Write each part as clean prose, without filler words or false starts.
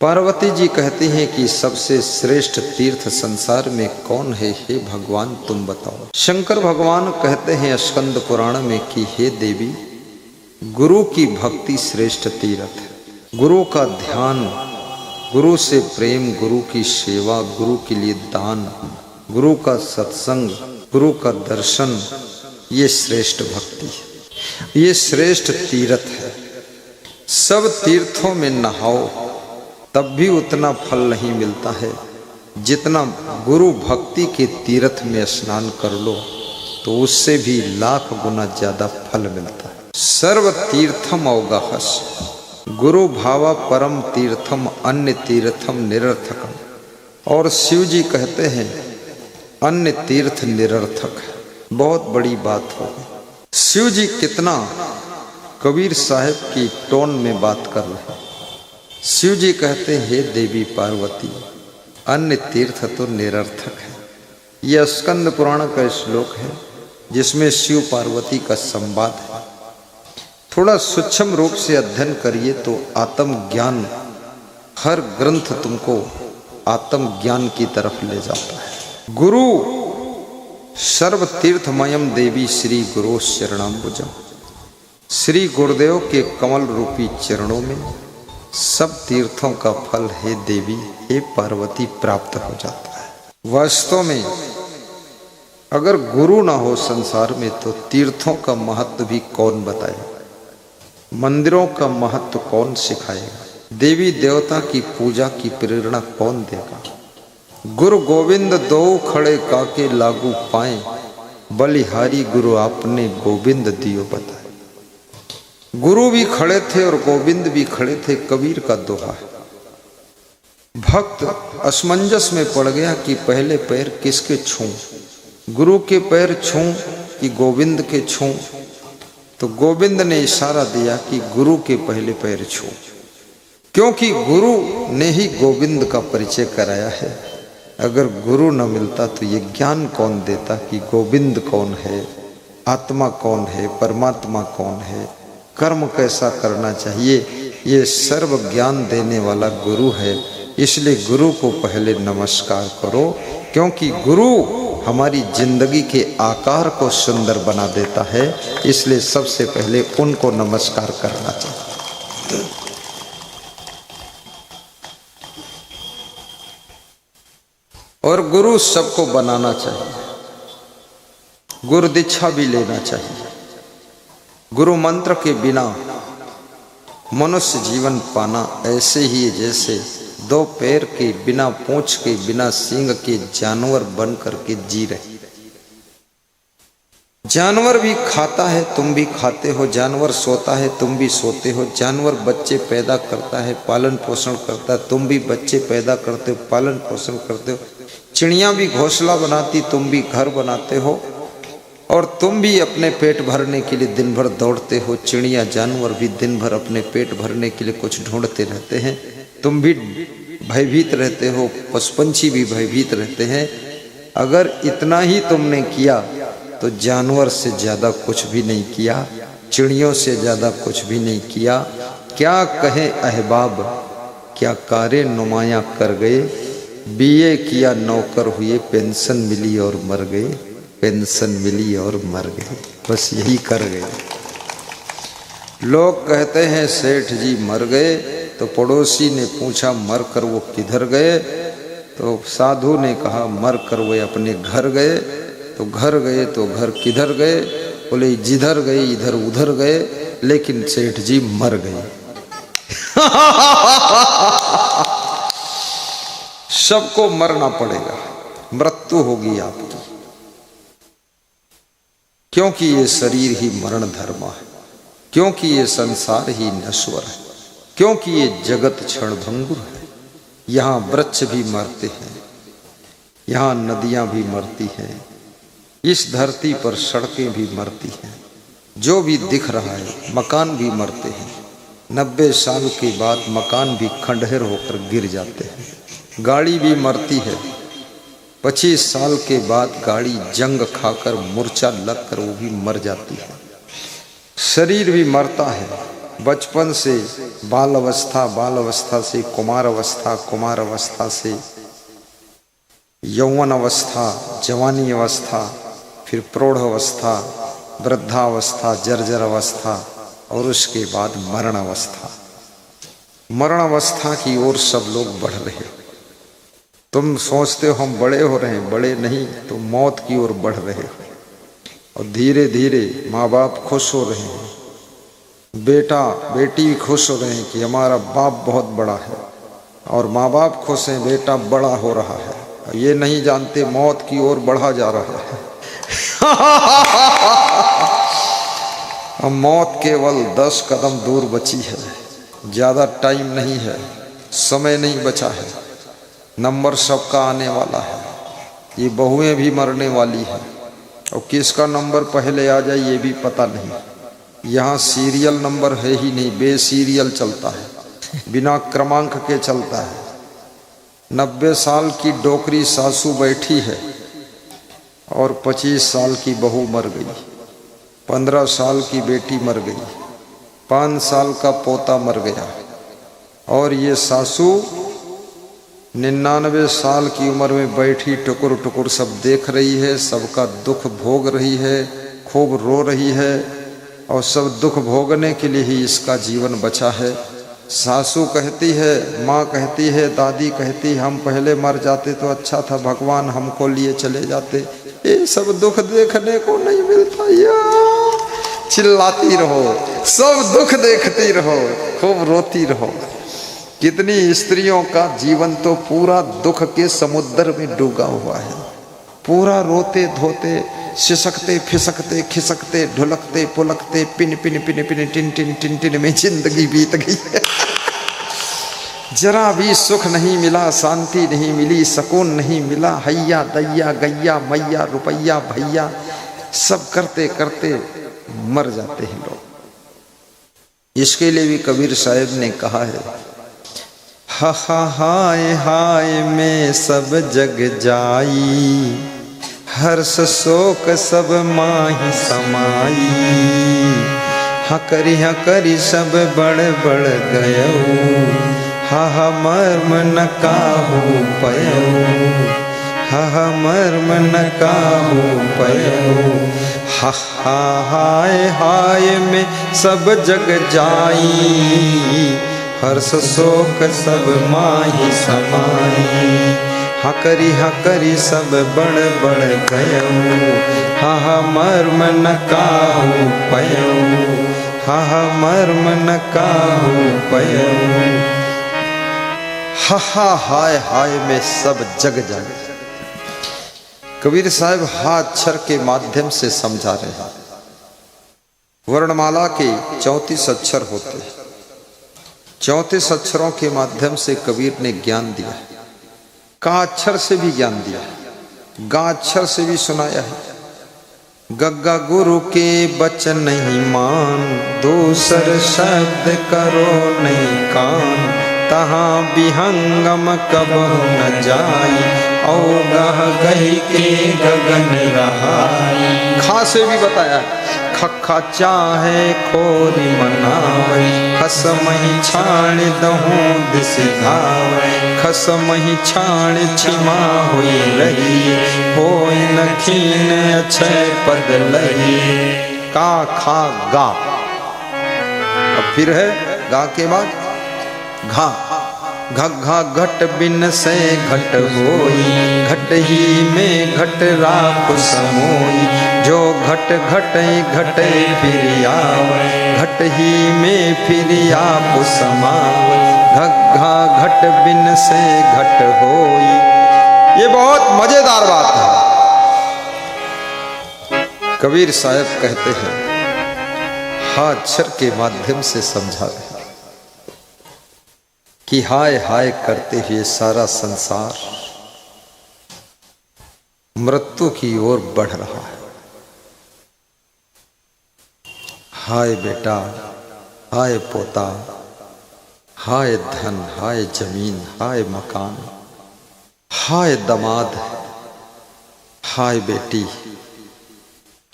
पार्वती जी कहती हैं कि सबसे श्रेष्ठ तीर्थ संसार में कौन है, हे भगवान तुम बताओ। शंकर भगवान कहते हैं स्कंद पुराण में कि हे देवी, गुरु की भक्ति श्रेष्ठ तीर्थ है। गुरु का ध्यान, गुरु से प्रेम, गुरु की सेवा, गुरु के लिए दान, गुरु का सत्संग, गुरु का दर्शन, ये श्रेष्ठ भक्ति है, ये श्रेष्ठ तीर्थ है। सब तीर्थों में नहाओ तब भी उतना फल नहीं मिलता है जितना गुरु भक्ति के तीर्थ में स्नान कर लो तो उससे भी लाख गुना ज्यादा फल मिलता है। सर्व तीर्थम अवगाहस गुरु भावा परम तीर्थम अन्य तीर्थम निरर्थकम। और शिव जी कहते हैं अन्य तीर्थ निरर्थक है। बहुत बड़ी बात हो गई। शिव जी कितना कबीर साहब की टोन में बात कर रहे हैं। शिव जी कहते हैं हे देवी पार्वती, अन्य तीर्थ तो निरर्थक है। यह स्कंद पुराण का श्लोक है जिसमें शिव पार्वती का संवाद है। थोड़ा सूक्ष्म रूप से अध्ययन करिए तो आत्म ज्ञान, हर ग्रंथ तुमको आत्म ज्ञान की तरफ ले जाता है। गुरु सर्व तीर्थमयम देवी श्री गुरु शरणाम्बुजम। श्री गुरुदेव के कमल रूपी चरणों में सब तीर्थों का फल हे देवी, हे पार्वती प्राप्त हो जाता है। वास्तव में अगर गुरु ना हो संसार में तो तीर्थों का महत्व भी कौन बताएगा, मंदिरों का महत्व कौन सिखाएगा, देवी देवता की पूजा की प्रेरणा कौन देगा। गुरु गोविंद दो खड़े काके लागू पाए, बलिहारी गुरु आपने गोविंद दियो बताए। गुरु भी खड़े थे और गोविंद भी खड़े थे, कबीर का दोहा है। भक्त असमंजस में पड़ गया कि पहले पैर किसके छूं, गुरु के पैर छूं कि गोविंद के छूं। तो गोविंद ने इशारा दिया कि गुरु के पहले पैर छूं, क्योंकि गुरु ने ही गोविंद का परिचय कराया है। अगर गुरु न मिलता तो ये ज्ञान कौन देता कि गोविंद कौन है, आत्मा कौन है, परमात्मा कौन है, कर्म कैसा करना चाहिए। ये सर्व ज्ञान देने वाला गुरु है। इसलिए गुरु को पहले नमस्कार करो, क्योंकि गुरु हमारी जिंदगी के आकार को सुंदर बना देता है। इसलिए सबसे पहले उनको नमस्कार करना चाहिए। और गुरु सबको बनाना चाहिए, गुरु दीक्षा भी लेना चाहिए। गुरु मंत्र के बिना मनुष्य जीवन पाना ऐसे ही जैसे दो पैर के बिना पूंछ के बिना सींग के जानवर बन करके जी रहे। जानवर भी खाता है, तुम भी खाते हो। जानवर सोता है, तुम भी सोते हो। जानवर बच्चे पैदा करता है, पालन पोषण करता है, तुम भी बच्चे पैदा करते हो, पालन पोषण करते हो। चिड़िया भी घोंसला बनाती, तुम भी घर बनाते हो। और तुम भी अपने पेट भरने के लिए दिन भर दौड़ते हो। चिड़िया जानवर भी दिन भर अपने पेट भरने के लिए कुछ ढूंढते रहते हैं। तुम भी भयभीत रहते हो, पशु पंछी भी भयभीत रहते हैं। अगर इतना ही तुमने किया तो जानवर से ज्यादा कुछ भी नहीं किया, चिड़ियों से ज्यादा कुछ भी नहीं किया। क्या कहे अहबाब, क्या कारे नुमाया कर गए। बीए किया नौकर हुए, पेंशन मिली और मर गए, पेंशन मिली और मर गए। बस यही कर गए। लोग कहते हैं सेठ जी मर गए, तो पड़ोसी ने पूछा मर कर वो किधर गए। तो साधु ने कहा मर कर वो अपने घर गए। तो घर गए तो घर किधर गए, बोले जिधर गए इधर उधर गए, लेकिन सेठ जी मर गए। सबको मरना पड़ेगा, मृत्यु होगी आपकी, क्योंकि ये शरीर ही मरण धर्म है, क्योंकि ये संसार ही नश्वर है, क्योंकि ये जगत क्षण भंगुर है। यहाँ वृक्ष भी मरते हैं, यहाँ नदियाँ भी मरती हैं, इस धरती पर सड़कें भी मरती हैं, जो भी दिख रहा है, मकान भी मरते हैं। 90 साल के बाद मकान भी खंडहर होकर गिर जाते हैं। गाड़ी भी मरती है, 25 साल के बाद गाड़ी जंग खाकर मूर्छा लगकर वो भी मर जाती है। शरीर भी मरता है, बचपन से बाल अवस्था, बाल अवस्था से कुमार अवस्था, कुमार अवस्था से यौवन अवस्था, जवानी अवस्था, फिर प्रौढ़ अवस्था, वृद्धावस्था, जर्जर अवस्था और उसके बाद मरण अवस्था। मरण अवस्था की ओर सब लोग बढ़ रहे हो। तुम सोचते हो हम बड़े हो रहे हैं, बड़े नहीं, तुम मौत की ओर बढ़ रहे हो। और धीरे धीरे माँ बाप खुश हो रहे हैं, बेटा बेटी भी खुश हो रहे हैं कि हमारा बाप बहुत बड़ा है, और माँ बाप खुश हैं बेटा बड़ा हो रहा है। ये नहीं जानते मौत की ओर बढ़ा जा रहा है। अब मौत केवल 10 कदम दूर बची है, ज़्यादा टाइम नहीं है, समय नहीं बचा है। नंबर सबका आने वाला है, ये बहुएं भी मरने वाली है, और किसका नंबर पहले आ जाए ये भी पता नहीं। यहाँ सीरियल नंबर है ही नहीं, बेसीरियल चलता है, बिना क्रमांक के चलता है। 90 साल की डोकरी सासू बैठी है और 25 साल की बहू मर गई, 15 साल की बेटी मर गई, 5 साल का पोता मर गया, और ये सासू 99 साल की उम्र में बैठी टुकुर टुकुर सब देख रही है, सबका दुख भोग रही है, खूब रो रही है, और सब दुख भोगने के लिए ही इसका जीवन बचा है। सासू कहती है, माँ कहती है, दादी कहती हम पहले मर जाते तो अच्छा था, भगवान हमको लिए चले जाते। ये सब दुख देखने को नहीं मिलता यार। चिल्लाती रहो, सब दुख देखती रहो, खूब रोती रहो। कितनी स्त्रियों का जीवन तो पूरा दुख के समुद्र में डूबा हुआ है, पूरा रोते धोते, सिसकते फिसकते, खिसकते, ढुलकते पुलकते, पिन पिन पिन पिन टिन टिन टिन टिन में जिंदगी बीत गई है। जरा भी सुख नहीं मिला, शांति नहीं मिली, सुकून नहीं मिला। हैया दैया गैया मैया रुपैया भैया सब करते करते मर जाते हैं लोग। इसके लिए भी कबीर साहब ने कहा है, हा हा हाय हाय में सब जग जाई, हर्ष शोक सब माही समाई। हकरी सब बड़ बड़ गयो, हा मर्म न काहू पयो, हा मर्म न काहू पयो। हा हाय हाय में सब जग जाई, हर्ष शोक सब माही समाई। हकरी सब बड़ बड़ गयो, हा मर्म न काहू पयो, हा मर्म न काहू पयो। हा हाय हाय में सब जग जाए। कबीर साहब हाथ के माध्यम से समझा रहे हैं। वर्णमाला के 34 अक्षर होते हैं, 34 अक्षरों के माध्यम से कबीर ने ज्ञान दिया। का अक्षर से भी ज्ञान दिया, गा अक्षर से भी सुनाया है। गग्गा गुरु के बचन नहीं मान, दूसर शब्द करो नहीं कान। तहाँ विहंगम कबहु न जाई, औ गह गही के गगन रहाई। खा से भी बताया, खखा चाहे खोरी मनावे, खसमहि छाण दहूं दिस धावे। खसमहि छाण छिमा हुई रही, होई न खीन अक्षय पद लही। का खा गा, अब फिर है गा के बाद घा। घघा घट बिन से घट होई, घट ही में घट राख समोई। जो घट घटे घटे फिर आवे, घट ही में फिर आप समावे। घघा घट बिन से घट होई। ये बहुत मजेदार बात है। कबीर साहब कहते हैं, हा अक्षर के माध्यम से समझा रहे कि हाय हाय करते हुए सारा संसार मृत्यु की ओर बढ़ रहा है। हाय बेटा, हाय पोता, हाय धन, हाय जमीन, हाय मकान, हाय दामाद, हाय बेटी,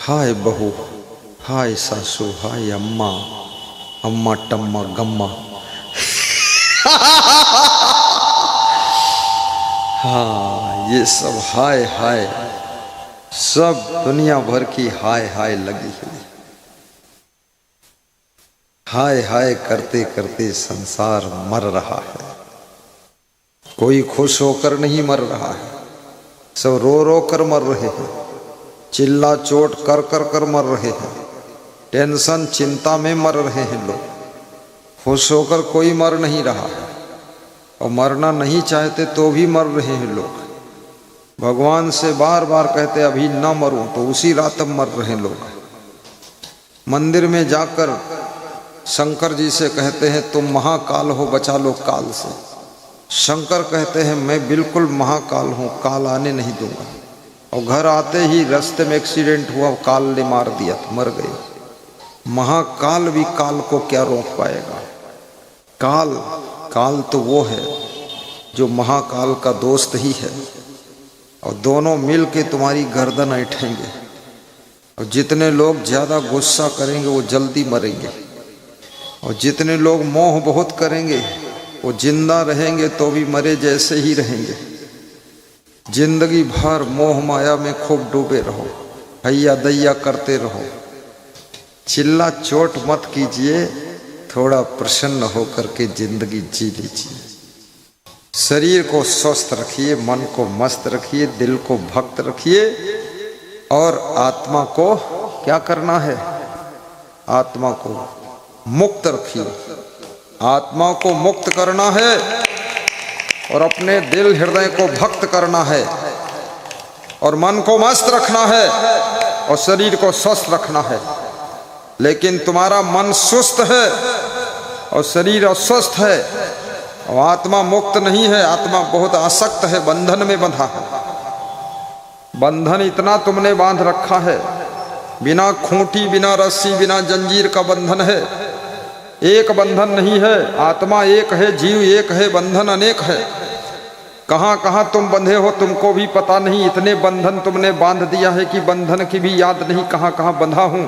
हाय बहू, हाय सासू, हाय अम्मा, अम्मा टम्मा गम्मा। हाँ, ये सब हाय हाय, सब दुनिया भर की हाय हाय लगी हुई। हाय हाय करते करते संसार मर रहा है। कोई खुश होकर नहीं मर रहा है, सब रो रो कर मर रहे हैं, चिल्ला चोट कर कर कर मर रहे हैं, टेंशन चिंता में मर रहे हैं लोग। खुश होकर कोई मर नहीं रहा है, और मरना नहीं चाहते तो भी मर रहे हैं लोग। भगवान से बार बार कहते अभी ना मरूं, तो उसी रात मर रहे लोग। मंदिर में जाकर शंकर जी से कहते हैं तुम महाकाल हो, बचा लो काल से। शंकर कहते हैं मैं बिल्कुल महाकाल हूँ, काल आने नहीं दूंगा। और घर आते ही रास्ते में एक्सीडेंट हुआ, काल ने मार दिया तो मर गए। महाकाल भी काल को क्या रोक पाएगा। काल काल तो वो है जो महाकाल का दोस्त ही है, और दोनों मिल के तुम्हारी गर्दन ऐंठेंगे। और जितने लोग ज़्यादा गुस्सा करेंगे वो जल्दी मरेंगे, और जितने लोग मोह बहुत करेंगे वो जिंदा रहेंगे तो भी मरे जैसे ही रहेंगे। जिंदगी भर मोह माया में खूब डूबे रहो, हैया दैया करते रहो, चिल्ला चोट मत कीजिए, थोड़ा प्रसन्न होकर के जिंदगी जी लीजिए। शरीर को स्वस्थ रखिए, मन को मस्त रखिए, दिल को भक्त रखिए, और आत्मा को क्या करना है, आत्मा को मुक्त रखिए। आत्मा को मुक्त करना है और अपने दिल हृदय को भक्त करना है, और मन को मस्त रखना है और शरीर को स्वस्थ रखना है। लेकिन तुम्हारा मन सुस्त है और शरीर अस्वस्थ है, और आत्मा मुक्त नहीं है, आत्मा बहुत आसक्त है, बंधन में बंधा है। बंधन इतना तुमने बांध रखा है, बिना खूंटी बिना रस्सी बिना जंजीर का बंधन है। एक बंधन नहीं है, आत्मा एक है, जीव एक है, बंधन अनेक है। कहाँ कहाँ तुम बंधे हो तुमको भी पता नहीं, इतने बंधन तुमने बांध दिया है कि बंधन की भी याद नहीं कहाँ कहाँ बंधा हूँ।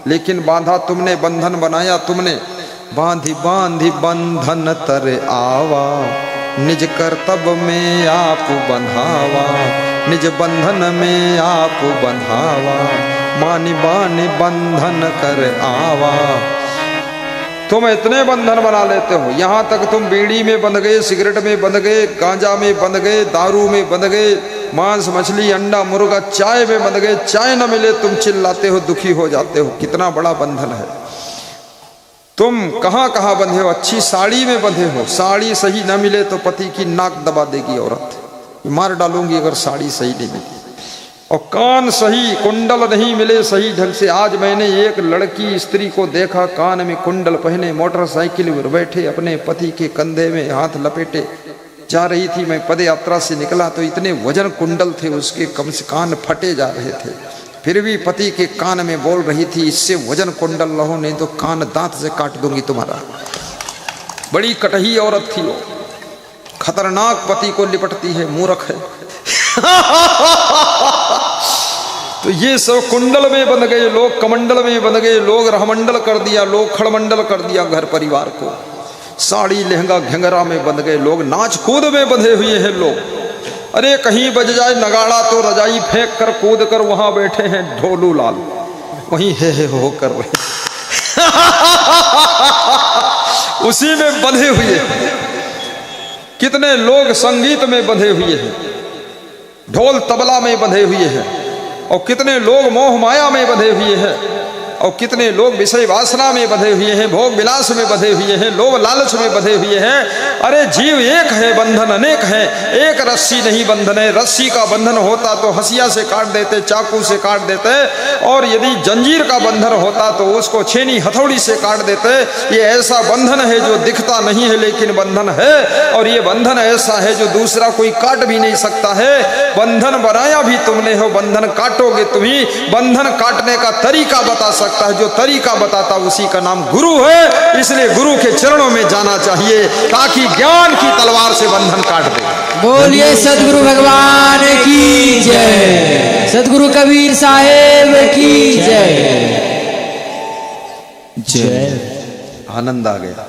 लेकिन बांधा तुमने, बंधन बनाया तुमने। बांधी बांधी बंधन तर आवा, निज कर्तव्य में आप बंधावा, निज बंधन में आप बंधावा, मानी बानी बंधन कर आवा। तुम इतने बंधन बना लेते हो, यहाँ तक तुम बीड़ी में बंध गए, सिगरेट में बंध गए, गांजा में बंध गए, दारू में बंध गए, मांस मछली अंडा मुर्गा चाय में बंध गए। चाय न मिले तुम चिल्लाते हो, दुखी हो जाते हो। कितना बड़ा बंधन है। तुम कहाँ कहाँ बंधे हो, अच्छी साड़ी में बंधे हो, साड़ी सही न मिले तो पति की नाक दबा देगी औरत, मार डालूंगी अगर साड़ी सही नहीं मिली। और कान सही, कुंडल नहीं मिले सही ढंग से। आज मैंने एक लड़की स्त्री को देखा, कान में कुंडल पहने, मोटरसाइकिल पर बैठे, अपने पति के कंधे में हाथ लपेटे जा रही थी। मैं पद यात्रा से निकला तो इतने वजन कुंडल थे उसके, कम से कान फटे जा रहे थे, फिर भी पति के कान में बोल रही थी इससे वजन कुंडल रहो, नहीं तो कान दांत से काट दूंगी तुम्हारा। बड़ी कटही औरत थी वो, खतरनाक पति को लिपटती है, मूर्ख है। तो ये सब कुंडल में बंध गए लोग, कमंडल में बंध गए लोग, रहमंडल कर दिया लोग, खड़मंडल कर दिया घर परिवार को। साड़ी लहंगा घंघरा में बंध गए लोग, नाच कूद में बंधे हुए हैं लोग। अरे कहीं बज जाए नगाड़ा तो रजाई फेंक कर कूद कर वहां बैठे हैं ढोलू लाल, वहीं हे हो कर रहे उसी में बंधे हुए। कितने लोग संगीत में बंधे हुए हैं, ढोल तबला में बंधे हुए हैं, और कितने लोग मोह माया में बंधे हुए हैं, और कितने लोग विषय वासना में बंधे हुए हैं, भोग विलास में बंधे हुए हैं, लोभ लालच में बंधे हुए हैं। अरे जीव एक है, बंधन अनेक है, एक रस्सी नहीं बंधन है। रस्सी का बंधन होता तो हसिया से काट देते, चाकू से काट देते, और यदि जंजीर का बंधन होता तो उसको छेनी हथौड़ी से काट देते। ये ऐसा बंधन है जो दिखता नहीं है लेकिन बंधन है, और ये बंधन ऐसा है जो दूसरा कोई काट भी नहीं सकता है। बंधन बनाया भी तुमने हो, बंधन काटोगे तुम ही। बंधन काटने का तरीका बता सकता है, जो तरीका बताता उसी का नाम गुरु है। इसलिए गुरु के चरणों में जाना चाहिए ताकि ज्ञान की तलवार से बंधन काट दे। बोलिए सदगुरु भगवान की जय, सदगुरु कबीर साहेब की जय। जय। आनंद आ गया।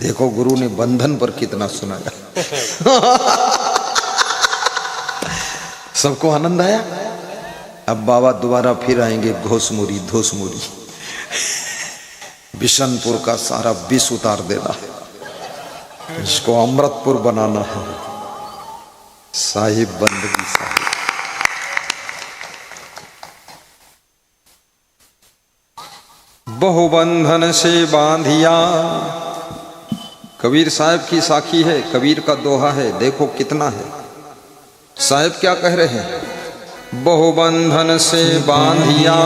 देखो गुरु ने बंधन पर कितना सुनाया। सबको आनंद आया। अब बाबा दोबारा फिर आएंगे घोसमुरी धोसमुरी, बिशनपुर का सारा विष उतार देना है, इसको अमृतपुर बनाना है। साहिब बंदगी साहिब। बहुबंधन से बांधिया, कबीर साहब की साखी है, कबीर का दोहा है। देखो कितना है। साहब क्या कह रहे हैं? बहुबंधन से बांधिया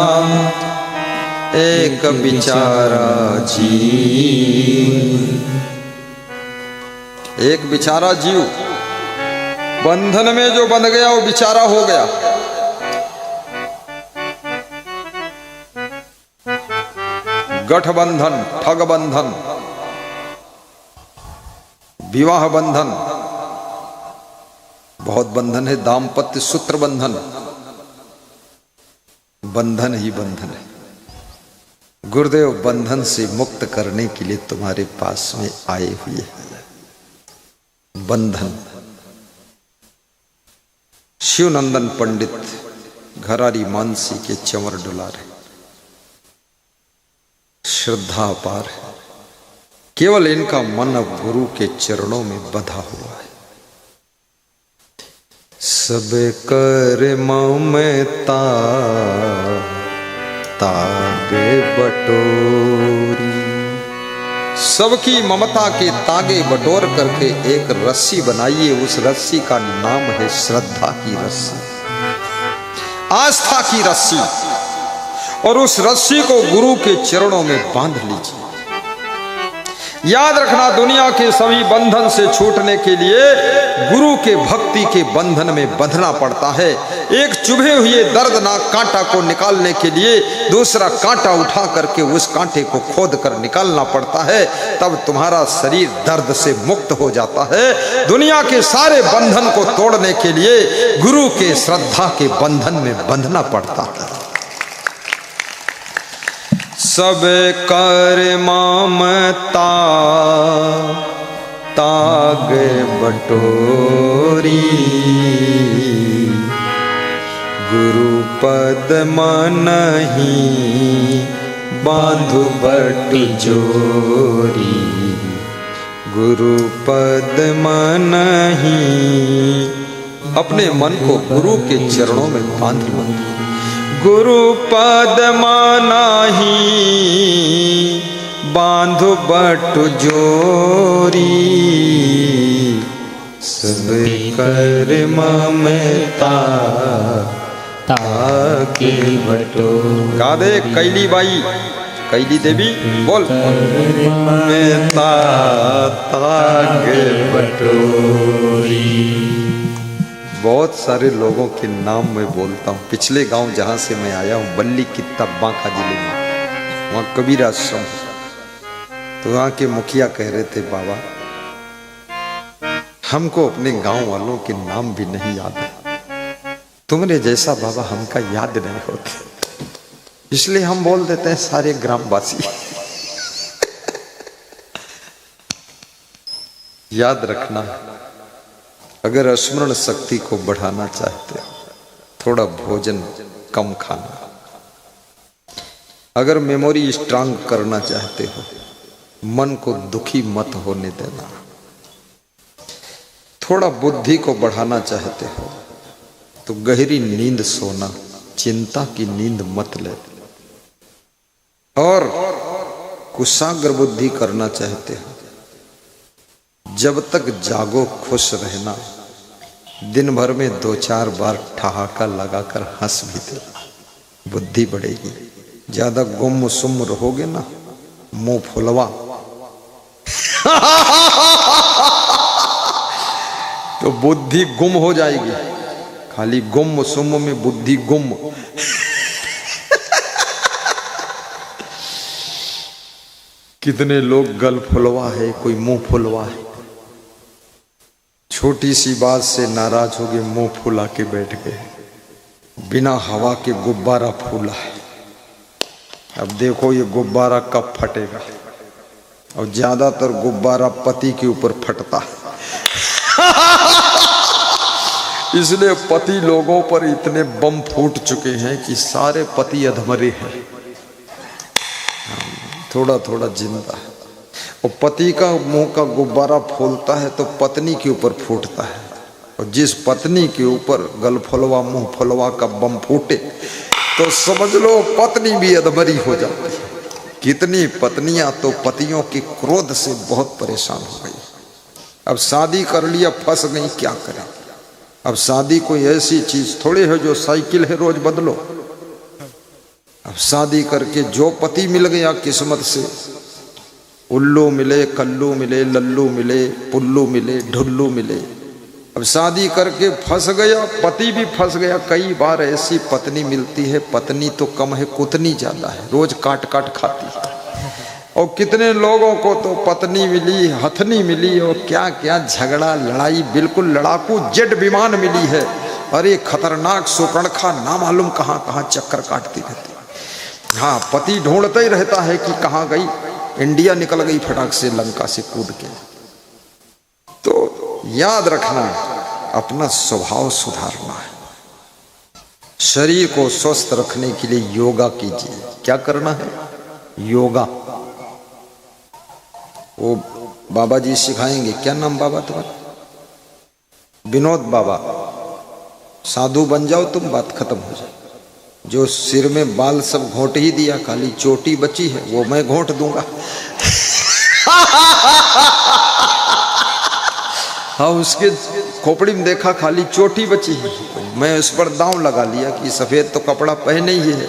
एक बिचारा जीव, एक बिचारा जीव बंधन में जो बंध गया वो बिचारा हो गया। गठबंधन, ठग बंधन, विवाह बंधन, बहुत बंधन है। दाम्पत्य सूत्र बंधन, बंधन ही बंधन है। गुरुदेव बंधन से मुक्त करने के लिए तुम्हारे पास में आए हुए हैं। बंधन। शिवनंदन पंडित घरारी मानसी के चंवर डुला रहे, श्रद्धा अपार है। केवल इनका मन अब गुरु के चरणों में बंधा हुआ है। सब कर ममता तागे बटोरी, सबकी ममता के तागे बटोर करके एक रस्सी बनाइए। उस रस्सी का नाम है श्रद्धा की रस्सी, आस्था की रस्सी। और उस रस्सी को गुरु के चरणों में बांध लीजिए। याद रखना, दुनिया के सभी बंधन से छूटने के लिए गुरु के भक्ति के बंधन में बंधना पड़ता है। एक चुभे हुए दर्दनाक कांटा को निकालने के लिए दूसरा कांटा उठा करके उस कांटे को खोद कर निकालना पड़ता है, तब तुम्हारा शरीर दर्द से मुक्त हो जाता है। दुनिया के सारे बंधन को तोड़ने के लिए गुरु के श्रद्धा के बंधन में बंधना पड़ता है। सब कर ममता ताग बटोरी, गुरु पद मनहि बांधु बट जोरी, गुरु पद मनहि। अपने मन को गुरु के चरणों में बांध लो। गुरु पद मानाही बांधु बट जोरी, सब कर ममता ताके बटो। गा दे कैली बाई, कैली देवी बोल। ममता ताके बटोरी। बहुत सारे लोगों के नाम मैं बोलता हूँ। पिछले गांव जहाँ से मैं आया हूँ, बल्ली कित्ता बांका जिले में, वहाँ कबीर आश्रम, तो वहाँ के मुखिया कह रहे थे, बाबा हमको अपने गांव वालों के नाम भी नहीं याद है, तुमरे जैसा बाबा हमका याद नहीं होता, इसलिए हम बोल देते हैं सारे ग्रामवासी। याद रखना, अगर स्मरण शक्ति को बढ़ाना चाहते हो, थोड़ा भोजन कम खाना। अगर मेमोरी स्ट्रांग करना चाहते हो, मन को दुखी मत होने देना। थोड़ा बुद्धि को बढ़ाना चाहते हो तो गहरी नींद सोना, चिंता की नींद मत ले। और कुशाग्र बुद्धि करना चाहते हो, जब तक जागो खुश रहना, दिन भर में 2-4 बार ठहाका लगाकर हंस भी देना, बुद्धि बढ़ेगी। ज्यादा गुम सुम रहोगे ना, मुंह फुलवा, तो बुद्धि गुम हो जाएगी। खाली गुम सुम में बुद्धि गुम। कितने लोग गल फुलवा है, कोई मुंह फुलवा है। छोटी सी बात से नाराज हो गए, मुंह फुला के बैठ गए, बिना हवा के गुब्बारा फूला है। अब देखो ये गुब्बारा कब फटेगा। और ज्यादातर गुब्बारा पति के ऊपर फटता है। इसलिए पति लोगों पर इतने बम फूट चुके हैं कि सारे पति अधमरे हैं, थोड़ा थोड़ा जिंदा है। और पति का मुंह का गुब्बारा फूलता है तो पत्नी के ऊपर फूटता है, और जिस पत्नी के ऊपर गल फुलवा मुंह फुलवा का बम फूटे तो समझ लो पत्नी भी अधमरी हो जाती है। कितनी पत्नियां तो पतियों के क्रोध से बहुत परेशान हो गई। अब शादी कर लिया, फंस गई, क्या करें। अब शादी कोई ऐसी चीज थोड़ी है जो साइकिल है रोज बदलो। अब शादी करके जो पति मिल गया किस्मत से, उल्लू मिले, कल्लू मिले, लल्लू मिले, पुल्लू मिले, ढुल्लू मिले। अब शादी करके फंस गया, पति भी फंस गया। कई बार ऐसी पत्नी मिलती है, पत्नी तो कम है कुतनी ज्यादा है, रोज काट काट खाती है। और कितने लोगों को तो पत्नी मिली, हथनी मिली, और क्या क्या झगड़ा लड़ाई, बिल्कुल लड़ाकू जेट विमान मिली है। अरे खतरनाक सुपर्णखा ना मालूम कहाँ कहाँ चक्कर काटती रहती। हाँ, पति ढूंढता ही रहता है कि कहाँ गई, इंडिया निकल गई फटाक से लंका से कूद के। तो याद रखना, अपना स्वभाव सुधारना है। शरीर को स्वस्थ रखने के लिए योगा कीजिए। क्या करना है? योगा। वो बाबा जी सिखाएंगे। क्या नाम बाबा तुम्हारा? विनोद बाबा। साधु बन जाओ तुम, बात खत्म हो जाए। जो सिर में बाल सब घोंट ही दिया, खाली चोटी बची है वो मैं घोंट दूंगा। हाँ, उसके खोपड़ी में देखा खाली चोटी बची है, मैं उस पर दांव लगा लिया कि सफेद तो कपड़ा पहने ही है,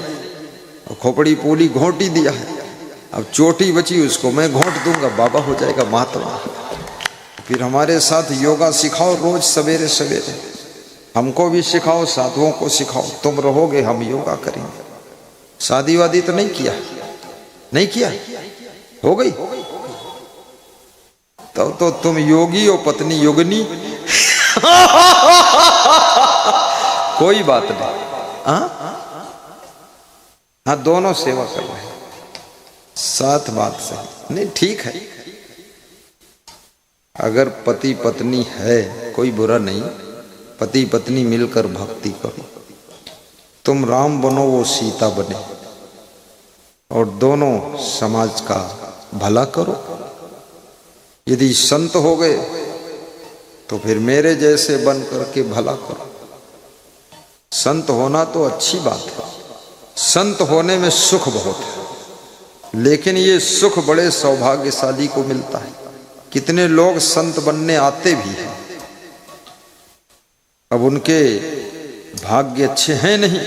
और खोपड़ी पूरी घोंट ही दिया है। अब चोटी बची, उसको मैं घोंट दूंगा, बाबा हो जाएगा महात्मा। फिर हमारे साथ योगा सिखाओ रोज सवेरे सवेरे, हमको भी सिखाओ, साधुओं को सिखाओ। तुम रहोगे, हम योगा करेंगे। शादी वादी तो नहीं किया? नहीं किया? हो गई तो तुम योगी हो, पत्नी योगिनी। कोई बात नहीं। हाँ, दोनों सेवा कर रहे हैं, साथ बात सही नहीं, ठीक है। अगर पति पत्नी है, कोई बुरा नहीं, पति पत्नी मिलकर भक्ति करो। तुम राम बनो, वो सीता बने, और दोनों समाज का भला करो। यदि संत हो गए तो फिर मेरे जैसे बन करके भला करो। संत होना तो अच्छी बात है, संत होने में सुख बहुत है, लेकिन ये सुख बड़े सौभाग्यशाली को मिलता है। कितने लोग संत बनने आते भी हैं, अब उनके भाग्य अच्छे हैं नहीं,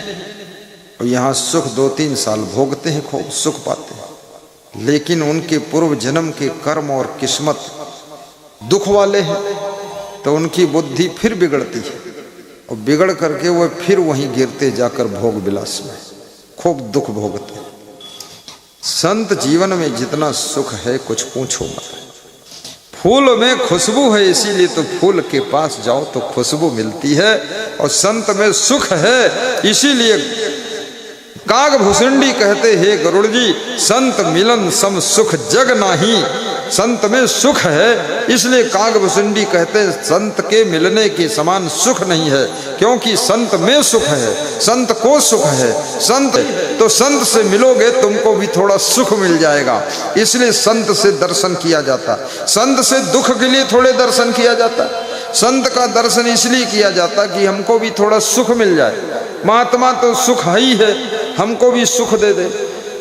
और यहाँ सुख 2-3 साल भोगते हैं, खूब सुख पाते हैं, लेकिन उनके पूर्व जन्म के कर्म और किस्मत दुख वाले हैं, तो उनकी बुद्धि फिर बिगड़ती है, और बिगड़ करके वो फिर वहीं गिरते जाकर भोग विलास में खूब दुख भोगते हैं। संत जीवन में जितना सुख है कुछ पूछो मत। फूल में खुशबू है, इसीलिए तो फूल के पास जाओ तो खुशबू मिलती है, और संत में सुख है, इसीलिए काग भुसुंडी कहते हे गरुड़ जी, संत मिलन सम सुख जग नाही। संत में सुख है, इसलिए काग भुसुंडी कहते हैं संत के मिलने के समान सुख नहीं है, क्योंकि संत में सुख है, संत को सुख है। संत तो संत से मिलोगे तुमको भी थोड़ा सुख मिल जाएगा, इसलिए संत से दर्शन किया जाता। संत से दुख के लिए थोड़े दर्शन किया जाता, संत का दर्शन इसलिए किया जाता कि हमको भी थोड़ा सुख मिल जाए। महात्मा तो सुख ही है, हमको भी सुख दे दे।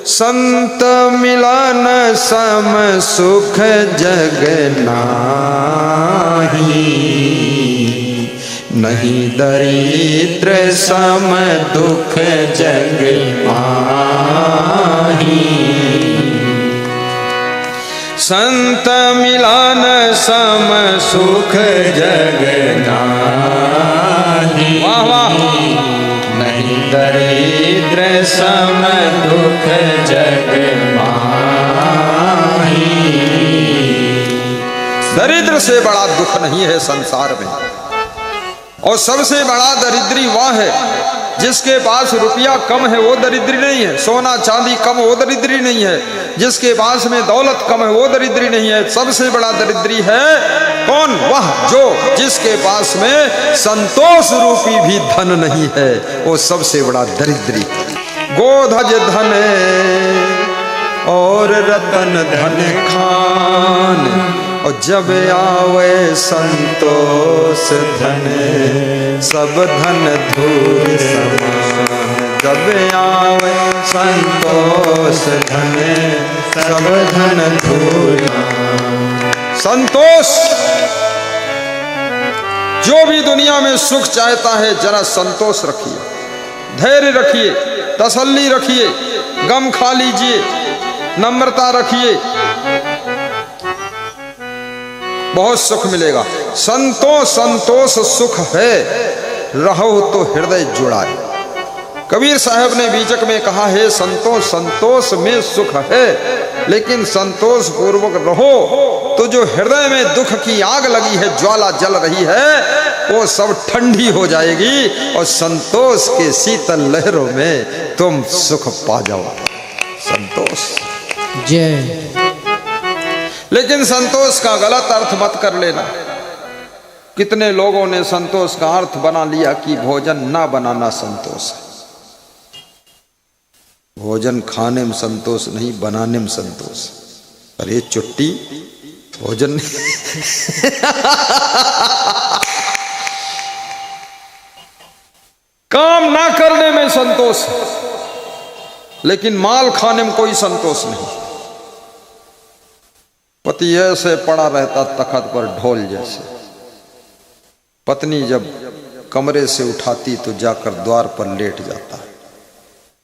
संत मिलन सम सुख जग नाही, नहीं दरिद्र सम दुख जग माही। संत मिलन सम सुख जग नाही, वाह वाह। नहीं दरिद्र सम दुख जग माही। दरिद्र से बड़ा दुख नहीं है संसार में, और सबसे बड़ा दरिद्री वह है जिसके पास रुपया कम है, वो दरिद्री नहीं है। सोना चांदी कम, वो दरिद्री नहीं है। जिसके पास में दौलत कम है, वो दरिद्री नहीं है। सबसे बड़ा दरिद्री है कौन? वह जो जिसके पास में संतोष रूपी भी धन नहीं है, वो सबसे बड़ा दरिद्री। गोधज धन और रतन धन खान, और जब आवे संतोष धन सब धन धूल समान। जब आवे संतोष धन सब धन धूल। संतोष, जो भी दुनिया में सुख चाहता है जरा संतोष रखिए, धैर्य रखिए, तसल्ली रखिए, गम खा लीजिए, नम्रता रखिए, बहुत सुख मिलेगा। संतोष सुख है, रहो तो हृदय जुड़ाए। कबीर साहब ने बीजक में कहा है संतोष में सुख है, लेकिन संतोष पूर्वक रहो तो जो हृदय में दुख की आग लगी है, ज्वाला जल रही है, वो सब ठंडी हो जाएगी और संतोष के शीतल लहरों में तुम सुख पा जाओ। संतोष जय। लेकिन संतोष का गलत अर्थ मत कर लेना। कितने लोगों ने संतोष का अर्थ बना लिया कि भोजन ना बनाना संतोष है। भोजन खाने में संतोष नहीं, बनाने में संतोष। अरे चुट्टी, भोजन काम ना करने में संतोष, लेकिन माल खाने में कोई संतोष नहीं। पति ऐसे पड़ा रहता तखत पर ढोल जैसे, पत्नी जब कमरे से उठाती तो जाकर द्वार पर लेट जाता है,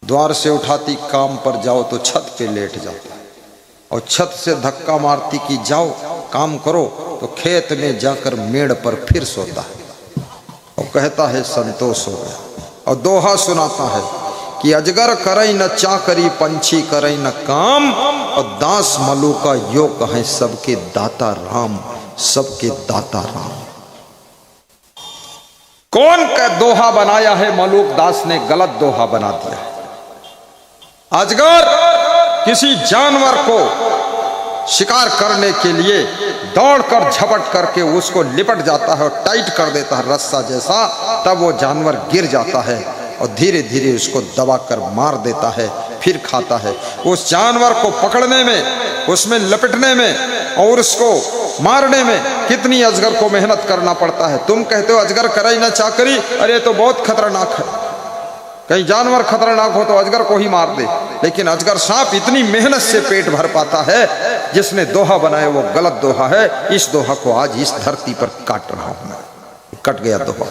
द्वार से उठाती काम पर जाओ तो छत पे लेट जाता है, और छत से धक्का मारती कि जाओ काम करो तो खेत में जाकर मेड़ पर फिर सोता है और कहता है संतोष हो गया। और दोहा सुनाता है कि अजगर करई न चाकरी, पंछी करई न काम, और दास मलू का यो कहें सबके दाता राम, सबके दाता राम। कौन का दोहा बनाया है? मलूक दास ने गलत दोहा बना दिया। अजगर किसी जानवर को शिकार करने के लिए दौड़कर झपट करके उसको लिपट जाता है और टाइट कर देता है रस्सा जैसा, तब वो जानवर गिर जाता है और धीरे धीरे उसको दबाकर मार देता है, फिर खाता है। उस जानवर को पकड़ने में, उसमें लपेटने में और उसको मारने में कितनी अजगर को मेहनत करना पड़ता है। तुम कहते हो अजगर करे ना चाकरी, अरे तो बहुत खतरनाक है। कहीं जानवर खतरनाक हो तो अजगर को ही मार दे, लेकिन अजगर सांप इतनी मेहनत से पेट भर पाता है। जिसने दोहा बनाया वो गलत दोहा है। इस दोहा को आज इस धरती पर काट रहा हूं मैं, कट गया दोहा।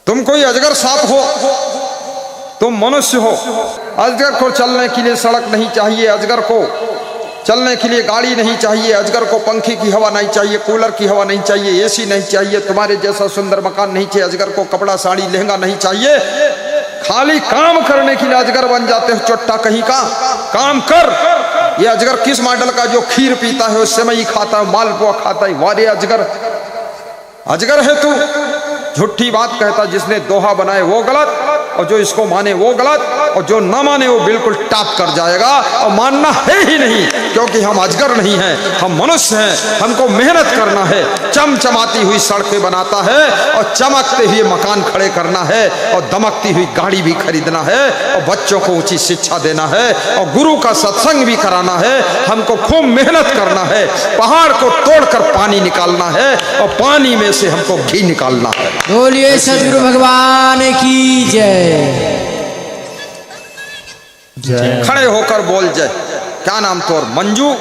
तुम कोई अजगर सांप हो, तुम मनुष्य हो। अजगर को चलने के लिए सड़क नहीं चाहिए, अजगर को चलने के लिए गाड़ी नहीं चाहिए, अजगर को पंखे की हवा नहीं चाहिए, कूलर की हवा नहीं चाहिए, एसी नहीं चाहिए, तुम्हारे जैसा सुंदर मकान नहीं चाहिए, अजगर को कपड़ा साड़ी लहंगा नहीं चाहिए। खाली काम करने के लिए अजगर बन जाते हो। चोट्टा कहीं का काम कर। ये अजगर किस मॉडल का जो खीर पीता है, उससे मैं ही खाता है, मालपुआ खाता है, वारे अजगर। अजगर है तू, झूठी बात कहता। जिसने दोहा बनाए वो गलत, और जो इसको माने वो गलत, और जो ना माने वो बिल्कुल टाप कर जाएगा। और मानना है ही नहीं, क्योंकि हम अजगर नहीं हैं, हम मनुष्य हैं। हमको मेहनत करना है, चमचमाती हुई सड़कें बनाता है, और चमकते हुए मकान खड़े करना है, और दमकती हुई गाड़ी भी खरीदना है, और बच्चों को ऊंची शिक्षा देना है, और गुरु का सत्संग भी कराना है। हमको खूब मेहनत करना है, पहाड़ को तोड़कर पानी निकालना है, और पानी में से हमको घी निकालना है। बोलिए सदगुरु भगवान की जय। जय। खड़े होकर बोल जय। क्या नाम तोर? मंजू।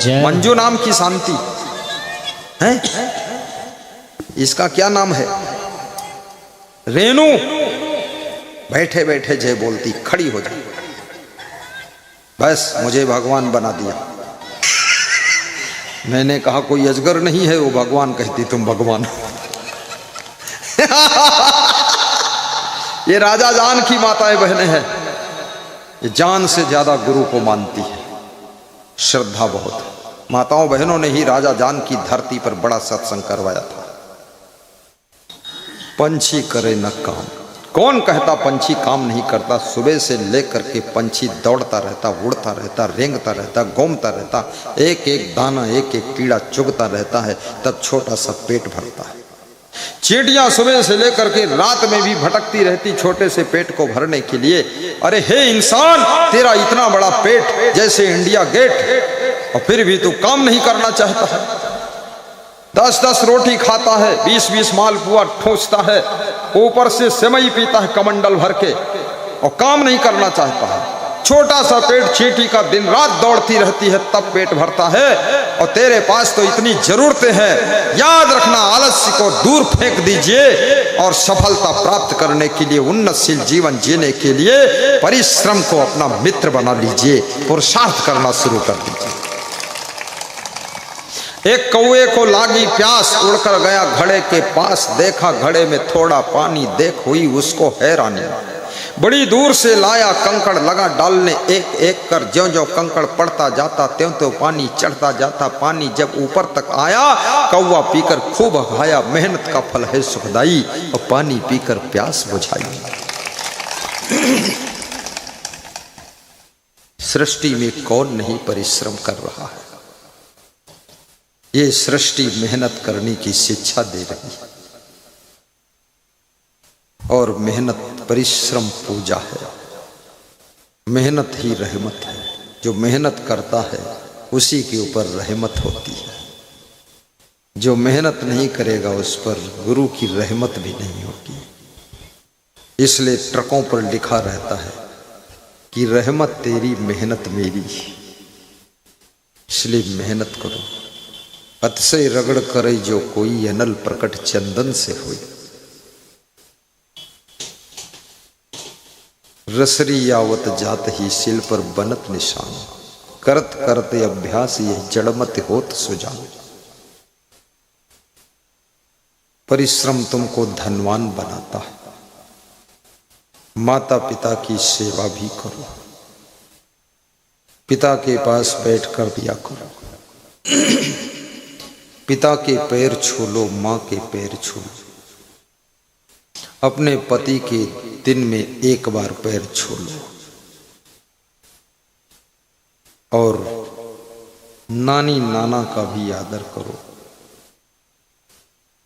जय। मंजू नाम की शांति है, इसका क्या नाम है? रेणु। बैठे बैठे जय बोलती, खड़ी हो जाए। बस मुझे भगवान बना दिया। मैंने कहा कोई अजगर नहीं है, वो भगवान कहती, तुम भगवान। ये राजा जान की माताएं बहनें हैं, ये जान से ज्यादा गुरु को मानती है, श्रद्धा बहुत। माताओं बहनों ने ही राजा जान की धरती पर बड़ा सत्संग करवाया था। पंछी करे न काम। कौन कहता पंछी काम नहीं करता? सुबह से लेकर के पंछी दौड़ता रहता, उड़ता रहता, रेंगता रहता, घूमता रहता, एक एक दाना एक एक कीड़ा चुगता रहता है, तब छोटा सा पेट भरता है। चींटियां सुबह से लेकर के रात में भी भटकती रहती छोटे से पेट को भरने के लिए। अरे हे इंसान, तेरा इतना बड़ा पेट जैसे इंडिया गेट, और फिर भी तू काम नहीं करना चाहता है। 10-10 रोटी खाता है, 20-20 मालपुआ ठूंसता है, ऊपर से सेवई पीता है कमंडल भर के, और काम नहीं करना चाहता है। छोटा सा पेट चींटी का दिन रात दौड़ती रहती है, तब पेट भरता है। और तेरे पास तो इतनी जरूरतें हैं। याद रखना, आलस्य को दूर फेंक दीजिए और सफलता प्राप्त करने के लिए, उन्नतशील जीवन जीने के लिए परिश्रम को अपना मित्र बना लीजिए, पुरुषार्थ करना शुरू कर दीजिए। एक कौवे को लागी प्यास, उड़कर गया घड़े के पास, देखा घड़े में थोड़ा पानी, देख हुई उसको हैरानी। बड़ी दूर से लाया कंकड़, लगा डालने एक एक कर, ज्यों ज्यों कंकड़ पड़ता जाता त्यों त्यों पानी चढ़ता जाता। पानी जब ऊपर तक आया, कौवा पीकर खूब खाया, मेहनत का फल है सुखदाई, और पानी पीकर प्यास बुझाई। सृष्टि में कौन नहीं परिश्रम कर रहा है? ये सृष्टि मेहनत करने की शिक्षा दे रही है, और मेहनत परिश्रम पूजा है। मेहनत ही रहमत है। जो मेहनत करता है उसी के ऊपर रहमत होती है। जो मेहनत नहीं करेगा उस पर गुरु की रहमत भी नहीं होगी। इसलिए ट्रकों पर लिखा रहता है कि रहमत तेरी मेहनत मेरी। इसलिए मेहनत करो। अतिशय रगड़ करे जो कोई, अनल प्रकट चंदन से हुई। रसरी यावत जात ही सिल पर बनत निशान, करत करते अभ्यास ये जड़मत होत सुजान। परिश्रम तुमको धनवान बनाता है। माता पिता की सेवा भी करो। पिता के पास बैठ कर दिया करो। पिता के पैर छू लो, माँ के पैर छू लो। अपने पति के दिन में एक बार पैर छू लो। और नानी नाना का भी आदर करो।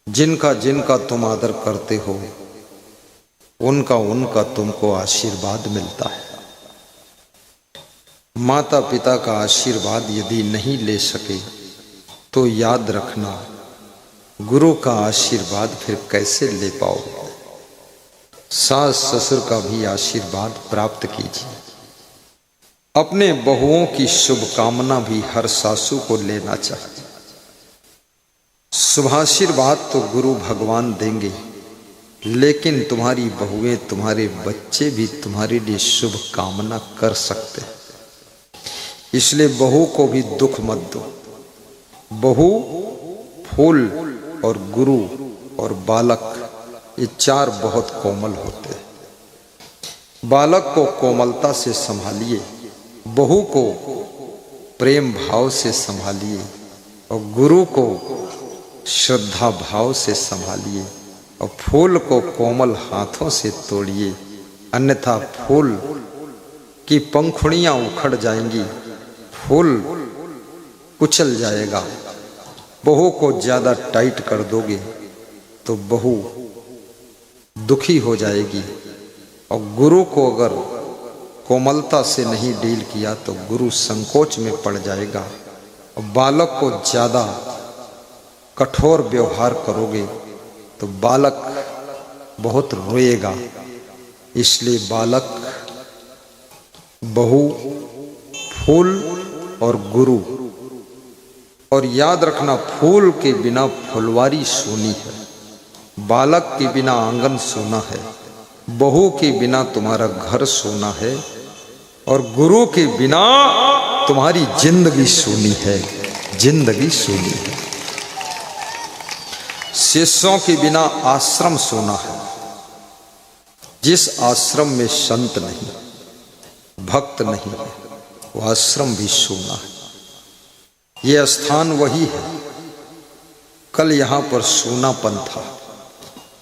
जिनका जिनका तुम आदर करते हो उनका उनका तुमको आशीर्वाद मिलता है। माता पिता का आशीर्वाद यदि नहीं ले सके तो याद रखना, गुरु का आशीर्वाद फिर कैसे ले पाओगे। सास ससुर का भी आशीर्वाद प्राप्त कीजिए। अपने बहुओं की शुभकामना भी हर सासू को लेना चाहिए। शुभाशीर्वाद तो गुरु भगवान देंगे, लेकिन तुम्हारी बहुएं, तुम्हारे बच्चे भी तुम्हारे लिए शुभ कामना कर सकते हैं। इसलिए बहू को भी दुख मत दो। बहू, फूल और गुरु और बालक, ये चार बहुत कोमल होते हैं। बालक को कोमलता से संभालिए, बहू को प्रेम भाव से संभालिए, और गुरु को श्रद्धा भाव से संभालिए, और फूल को कोमल हाथों से तोड़िए, अन्यथा फूल की पंखुड़ियां उखड़ जाएंगी, फूल कुचल जाएगा। बहू को ज्यादा टाइट कर दोगे तो बहू दुखी हो जाएगी, और गुरु को अगर कोमलता से नहीं डील किया तो गुरु संकोच में पड़ जाएगा। और बालक को ज्यादा कठोर व्यवहार करोगे तो बालक बहुत रोएगा। इसलिए बालक, बहू, फूल और गुरु। और याद रखना, फूल के बिना फुलवारी सूनी है, बालक के बिना आंगन सूना है, बहू के बिना तुम्हारा घर सूना है, और गुरु के बिना तुम्हारी जिंदगी सूनी है, जिंदगी सूनी है। शिष्यों के बिना आश्रम सूना है। जिस आश्रम में संत नहीं, भक्त नहीं है, वो आश्रम भी सूना है। ये स्थान वही है। कल यहां पर सूनापन था,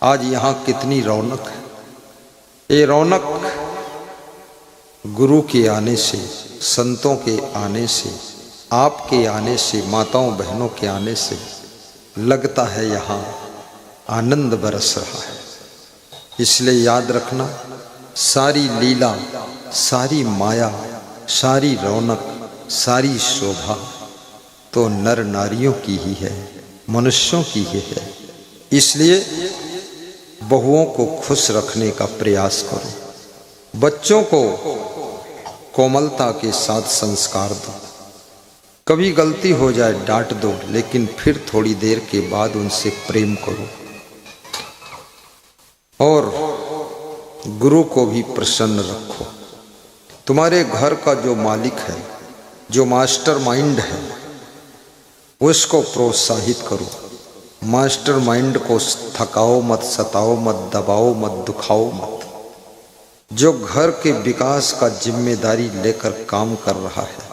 आज यहाँ कितनी रौनक है। ये रौनक गुरु के आने से, संतों के आने से, आपके आने से, माताओं बहनों के आने से लगता है यहाँ आनंद बरस रहा है। इसलिए याद रखना, सारी लीला, सारी माया, सारी रौनक, सारी शोभा तो नर नारियों की ही है, मनुष्यों की ही है। इसलिए बहुओं को खुश रखने का प्रयास करो, बच्चों को कोमलता के साथ संस्कार दो। कभी गलती हो जाए डांट दो, लेकिन फिर थोड़ी देर के बाद उनसे प्रेम करो। और गुरु को भी प्रसन्न रखो। तुम्हारे घर का जो मालिक है, जो मास्टर माइंड है, उसको प्रोत्साहित करो। मास्टर माइंड को थकाओ मत, सताओ मत, दबाओ मत, दुखाओ मत। जो घर के विकास का जिम्मेदारी लेकर काम कर रहा है,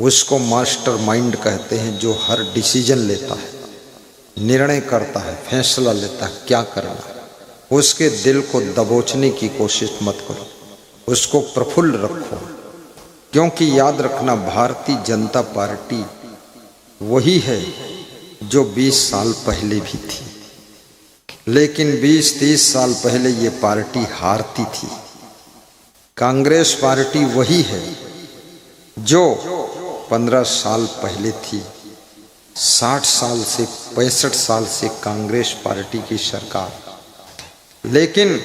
उसको मास्टर माइंड कहते हैं। जो हर डिसीजन लेता है, निर्णय करता है, फैसला लेता है क्या करना है। उसके दिल को दबोचने की कोशिश मत करो, उसको प्रफुल्ल रखो। क्योंकि याद रखना, भारतीय जनता पार्टी वही है जो 20 साल पहले भी थी, लेकिन 20-30 साल पहले ये पार्टी हारती थी। कांग्रेस पार्टी वही है जो 15 साल पहले थी। 60 साल से 65 साल से कांग्रेस पार्टी की सरकार। लेकिन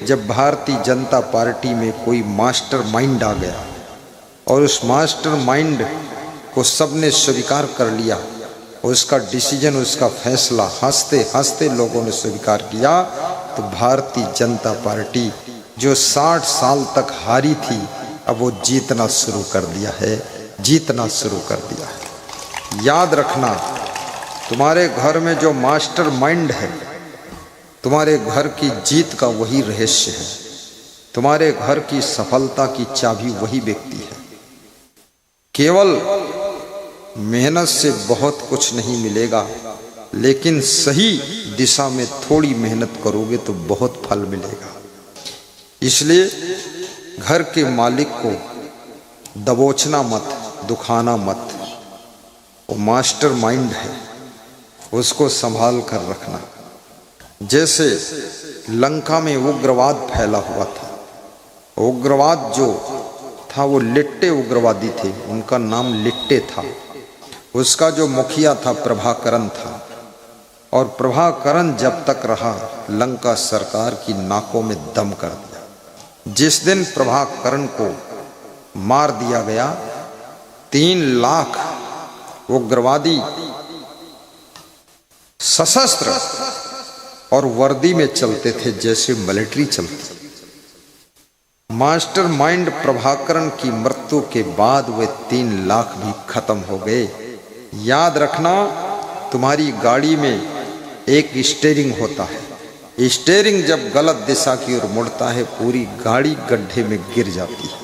जब भारतीय जनता पार्टी में कोई मास्टर माइंड आ गया और उस मास्टर माइंड को सबने स्वीकार कर लिया, उसका डिसीजन, उसका फैसला हंसते हंसते लोगों ने स्वीकार किया, तो भारतीय जनता पार्टी जो 60 साल तक हारी थी, अब वो जीतना शुरू कर दिया है, जीतना शुरू कर दिया है। याद रखना, तुम्हारे घर में जो मास्टर माइंड है, तुम्हारे घर की जीत का वही रहस्य है। तुम्हारे घर की सफलता की चाबी वही व्यक्ति है। केवल मेहनत से बहुत कुछ नहीं मिलेगा, लेकिन सही दिशा में थोड़ी मेहनत करोगे तो बहुत फल मिलेगा। इसलिए घर के मालिक को दबोचना मत, दुखाना मत। वो मास्टर माइंड है, उसको संभाल कर रखना। जैसे लंका में उग्रवाद फैला हुआ था, उग्रवाद जो था वो लिट्टे उग्रवादी थे, उनका नाम लिट्टे था। उसका जो मुखिया था प्रभाकरण था, और प्रभाकरण जब तक रहा, लंका सरकार की नाकों में दम कर दिया। जिस दिन प्रभाकरण को मार दिया गया, 3 लाख उग्रवादी सशस्त्र और वर्दी में चलते थे, जैसे मिलिट्री चलती। मास्टर माइंड प्रभाकरण की मृत्यु के बाद वे 3 लाख भी खत्म हो गए। याद रखना, तुम्हारी गाड़ी में एक स्टीयरिंग होता है। स्टीयरिंग जब गलत दिशा की ओर मुड़ता है, पूरी गाड़ी गड्ढे में गिर जाती है।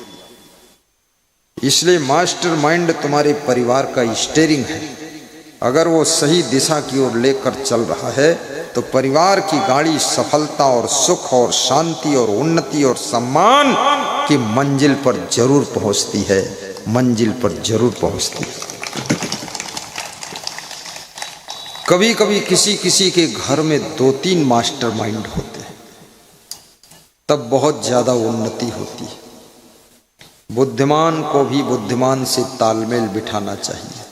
इसलिए मास्टर माइंड तुम्हारे परिवार का स्टीयरिंग है। अगर वो सही दिशा की ओर लेकर चल रहा है, तो परिवार की गाड़ी सफलता और सुख और शांति और उन्नति और सम्मान की मंजिल पर जरूर पहुंचती है, मंजिल पर जरूर पहुंचती है। कभी कभी किसी किसी के घर में 2-3 मास्टर माइंड होते हैं, तब बहुत ज्यादा उन्नति होती है। बुद्धिमान को भी बुद्धिमान से तालमेल बिठाना चाहिए।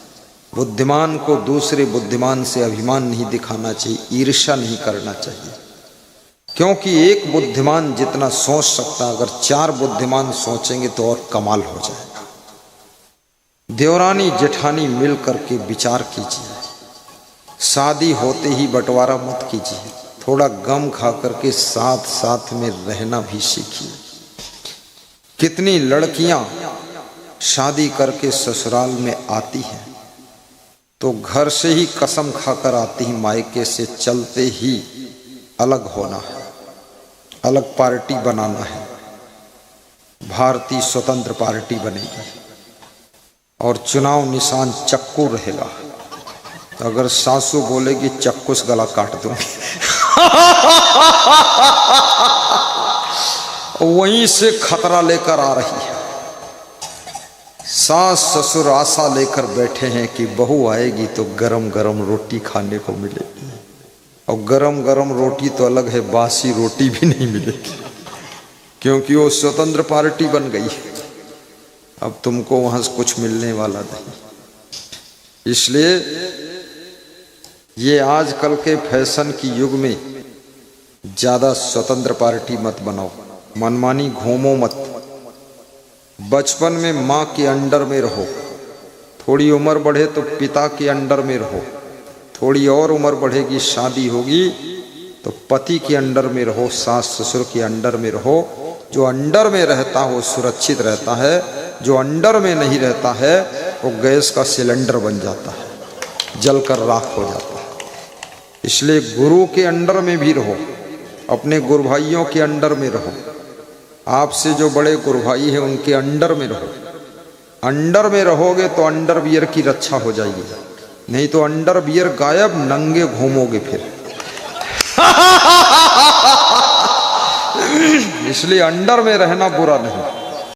बुद्धिमान को दूसरे बुद्धिमान से अभिमान नहीं दिखाना चाहिए, ईर्ष्या नहीं करना चाहिए। क्योंकि एक बुद्धिमान जितना सोच सकता, अगर 4 बुद्धिमान सोचेंगे तो और कमाल हो जाएगा। देवरानी जेठानी मिल करके विचार कीजिए, शादी होते ही बंटवारा मत कीजिए। थोड़ा गम खा करके साथ साथ में रहना भी सीखिए। कितनी लड़कियां शादी करके ससुराल में आती हैं तो घर से ही कसम खाकर आती हैं, मायके से चलते ही अलग होना है, अलग पार्टी बनाना है, भारतीय स्वतंत्र पार्टी बनेगी और चुनाव निशान चक्कू रहेगा। अगर सासू बोलेगी चक्कू से गला काट दूंगी वहीं से खतरा लेकर आ रही है। सास ससुर आशा लेकर बैठे हैं कि बहू आएगी तो गरम गरम रोटी खाने को मिलेगी, और गरम गरम रोटी तो अलग है, बासी रोटी भी नहीं मिलेगी, क्योंकि वो स्वतंत्र पार्टी बन गई है। अब तुमको वहां से कुछ मिलने वाला नहीं। इसलिए ये आजकल के फैशन की युग में ज्यादा स्वतंत्र पार्टी मत बनाओ, मनमानी घूमो मत। बचपन में माँ के अंडर में रहो, थोड़ी उम्र बढ़े तो पिता के अंडर में रहो, थोड़ी और उम्र बढ़ेगी शादी होगी तो पति के अंडर में रहो, सास ससुर के अंडर में रहो। जो अंडर में रहता है वो सुरक्षित रहता है, जो अंडर में नहीं रहता है वो गैस का सिलेंडर बन जाता है, जलकर राख हो जाता है। इसलिए गुरु के अंडर में भी रहो, अपने गुरु भाइयों के अंडर में रहो, आपसे जो बड़े गुरु भाई हैं उनके अंडर में रहो। अंडर में रहोगे तो अंडर बियर की रक्षा हो जाएगी, नहीं तो अंडर बियर गायब, नंगे घूमोगे फिर। इसलिए अंडर में रहना बुरा नहीं।